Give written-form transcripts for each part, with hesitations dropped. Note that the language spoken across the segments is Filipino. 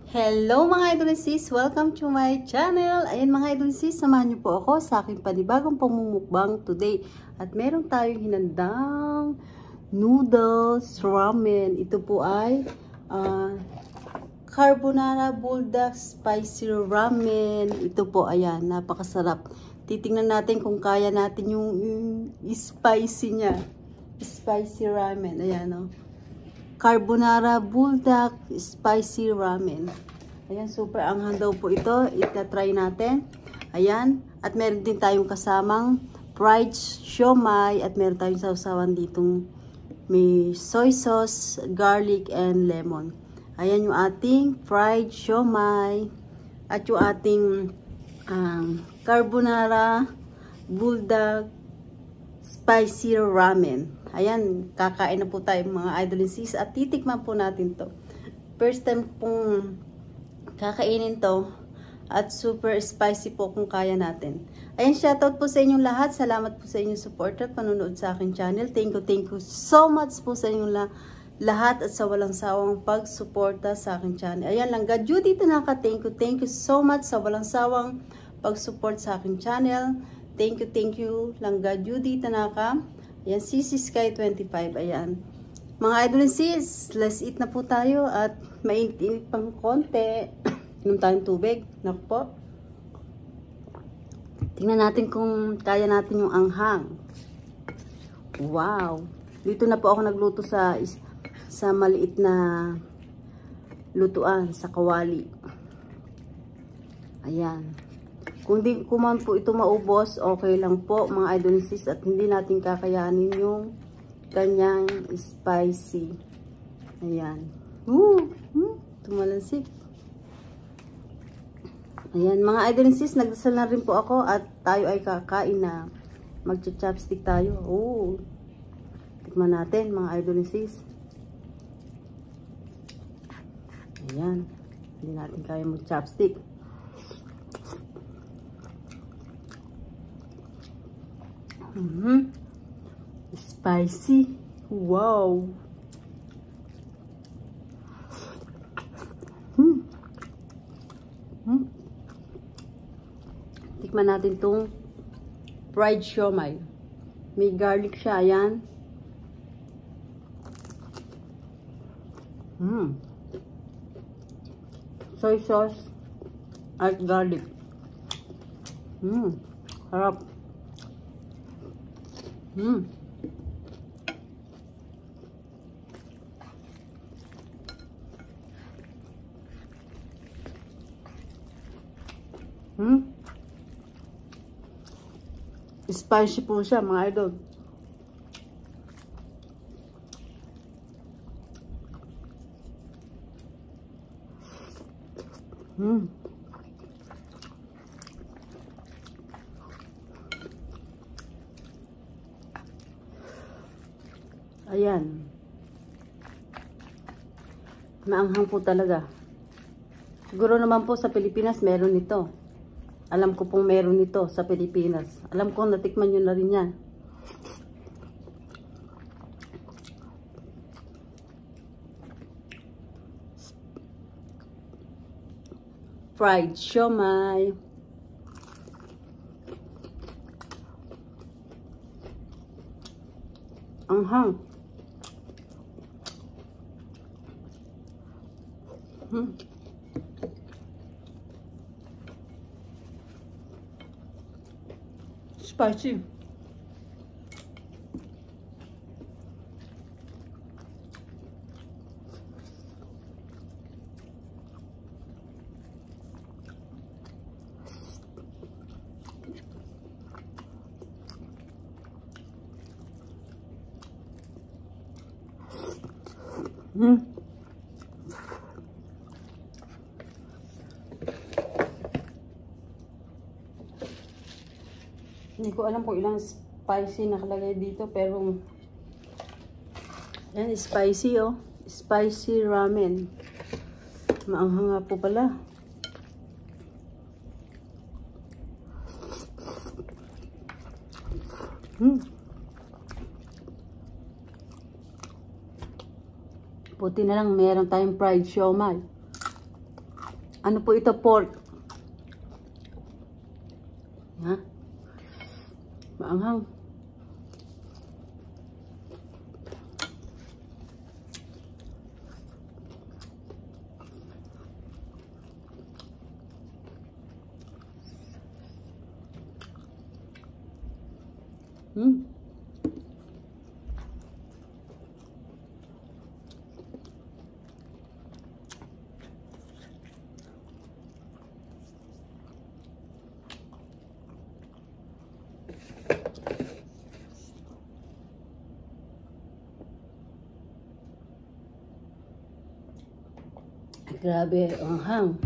Hello mga idolisis! Welcome to my channel! Ayan mga idolisis, samahan niyo po ako sa aking panibagong pamumukbang today. At meron tayong hinandang noodles, ramen. Ito po ay carbonara bulldog spicy ramen. Ito po, ayan, napakasarap. Titingnan natin kung kaya natin yung spicy niya. Spicy ramen, ayan o. Carbonara bulldog spicy ramen. Ayan, super anghang daw po ito. Ita-try natin. Ayan. At meron din tayong kasamang fried siomai. At meron tayong sausawan ditong may soy sauce, garlic, and lemon. Ayan yung ating fried siomai. At yung ating carbonara bulldog spicy ramen. Ayan, kakain na po tayo mga idolisis at titikman po natin to. First time pong kakainin to at super spicy po kung kaya natin. Ayan, shoutout po sa inyong lahat. Salamat po sa inyong support at panonood sa aking channel. Thank you so much po sa inyong lahat at sa walang sawang pagsuporta sa aking channel. Ayan, Langga Judy Tanaka, thank you so much sa walang sawang pag-support sa aking channel. Thank you, Langga Judy Tanaka. Ayan, CC Sky 25. Ayan. Mga idolisis, let's eat na po tayo at mainit-init pang konti. Inom tayong tubig. Naku po. Tingnan natin kung kaya natin yung anghang. Wow. Dito na po ako nagluto sa maliit na lutuan, sa kawali. Ayan. Kung di kuman po ito maubos, okay lang po mga idolisis at hindi natin kakayanin yung kanyang spicy. Ayan. Tumalansik. Ayan, mga idolisis, nagdasal na rin po ako at tayo ay kakain na. Magcha-chopstick tayo. Tikman natin mga idolisis. Ayan. Hindi natin kaya mag-chopstick. Spicy. Wow. Tikman natin tong fried siomai. May garlic siya, ayan. Soy sauce at garlic. Harap. Spicy po siya mga idol. Ayan. Maanghang po talaga. Siguro naman po sa Pilipinas meron nito. Alam ko pong meron nito sa Pilipinas. Alam ko natikman nyo na rin yan. Fried siomai. Anghang. Spicy. Hindi ko alam kung ilang spicy nakalagay dito pero yan, spicy oh. Spicy ramen. Maanghang nga po pala. Buti na lang meron tayong fried siomai. Ano po ito? Pork. Ha? Maanghang. Grabe, anghang.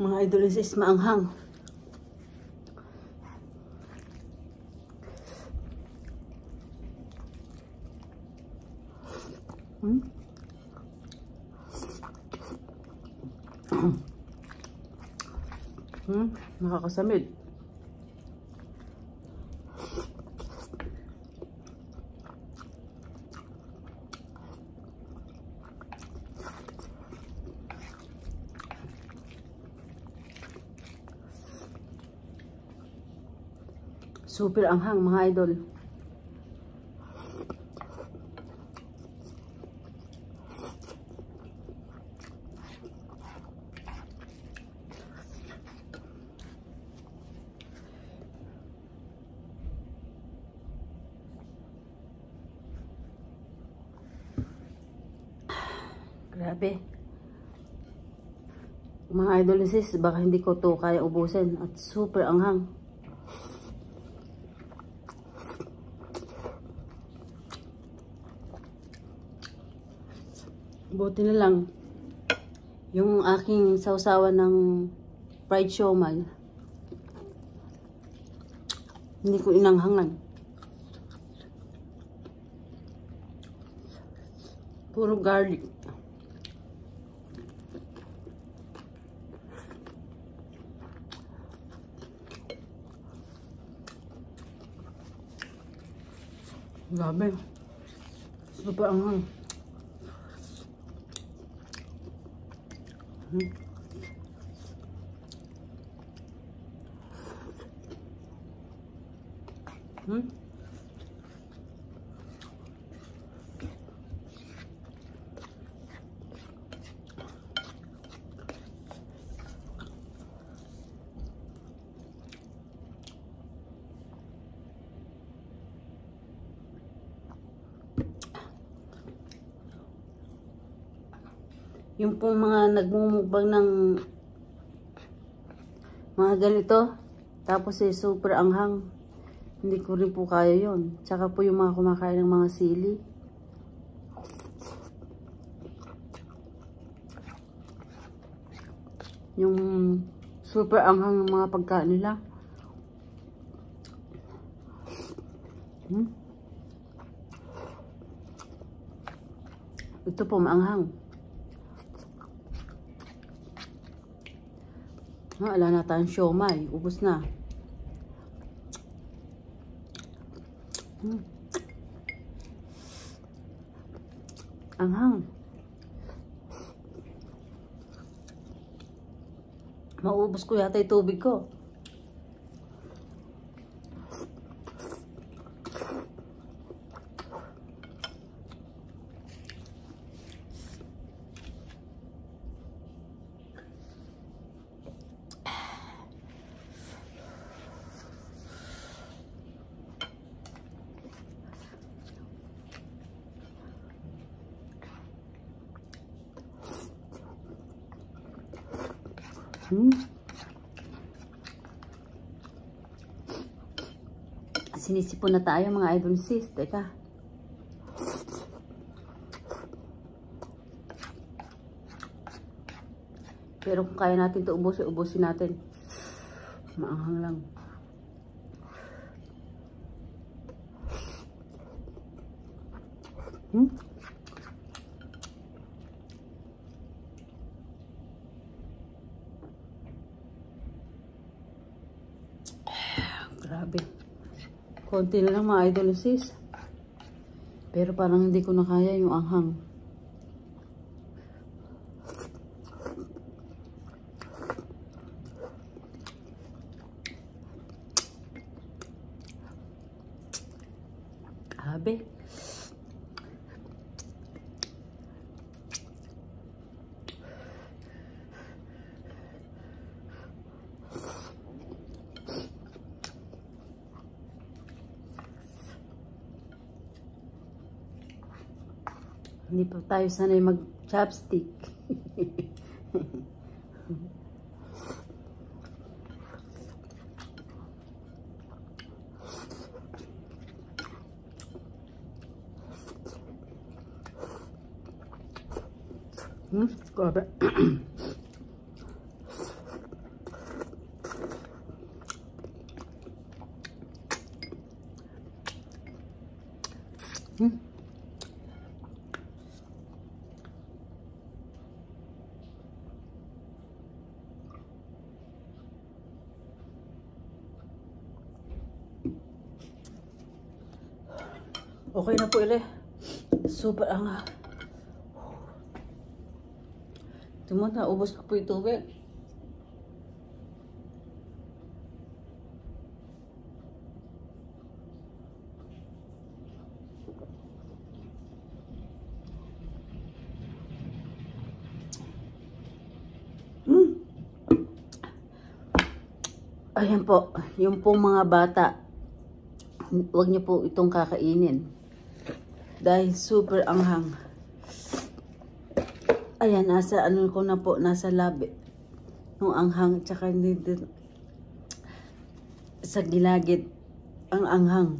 Mga idols is maanghang. Nakakasamid. Super anghang mga idol. Grabe. Mga idol sis, baka hindi ko to kaya ubusin at super anghang. Buti na lang yung aking sausawan ng fried siomai, hindi ko inanghangan. Puro garlic. Grabe. Super anghang. Yung pong mga nagmumukbang ng mga ganito, tapos super anghang, hindi ko rin po kaya yon. Tsaka po yung mga kumakain ng mga sili. Yung super anghang ng mga pagkain nila. Ito po maanghang. Wala na tayong siomai. Ubus na. Anghang. Maubos ko yata yung tubig ko. Sinisipon na tayo mga idol sis. Teka. Pero kung kaya natin ito ubusin, ubusin natin. Maanghang lang. Grabe. Konti na lang mga idol sis. Pero parang hindi ko na kaya yung anghang. Grabe. Hindi pa tayo sanay mag-chopstick. Grabe. Okay na po ile. Super ang Tumot na, ubos ko po yung tubig. Ayan po, yung pong mga bata, huwag niyo po itong kakainin. Dahil super anghang. Ayan, nasa ano ko na po, nasa labi. Nung anghang, tsaka dito sa gilagid, ang anghang.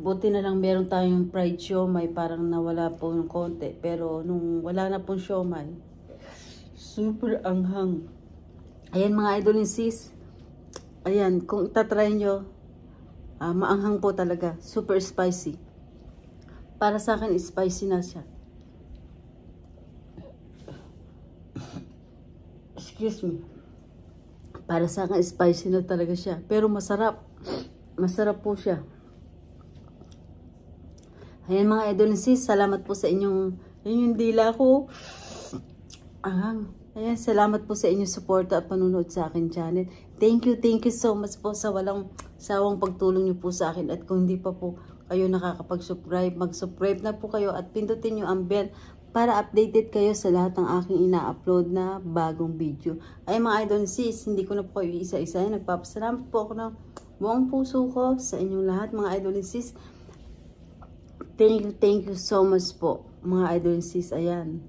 Buti na lang meron tayong fried siomay, parang nawala po yung konti. Pero nung wala na pong siomay, super anghang. Ayan mga idol and sis. Ayan, kung itatry nyo, maanghang po talaga. Super spicy. Para sa akin, spicy na siya. Excuse me. Para sa akin, spicy na talaga siya. Pero masarap. Masarap po siya. Ayan mga idol and sis, salamat po sa inyong dila ko. Ayan, salamat po sa inyong suporta at panunood sa akin channel. Thank you so much po sa walang sawang pagtulong niyo po sa akin. At kung hindi pa po kayo nakakapag-subscribe, mag-subscribe na po kayo at pindutin niyo ang bell para updated kayo sa lahat ng aking ina-upload na bagong video. Ay mga idol sis, hindi ko na po kayo isa-isa. Nagpapasalamat po ako ng buong puso ko sa inyong lahat mga idol sis. Thank you so much po mga idol sis. Ayan.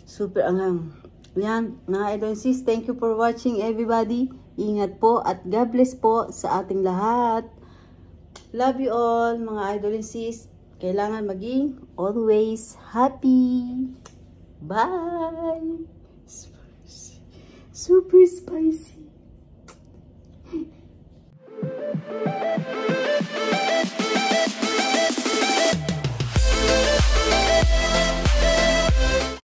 Super anghang. Ayan mga idol sis, thank you for watching everybody. Ingat po at God bless po sa ating lahat. Love you all mga idol sis. Kailangan maging always happy. Bye! Super spicy.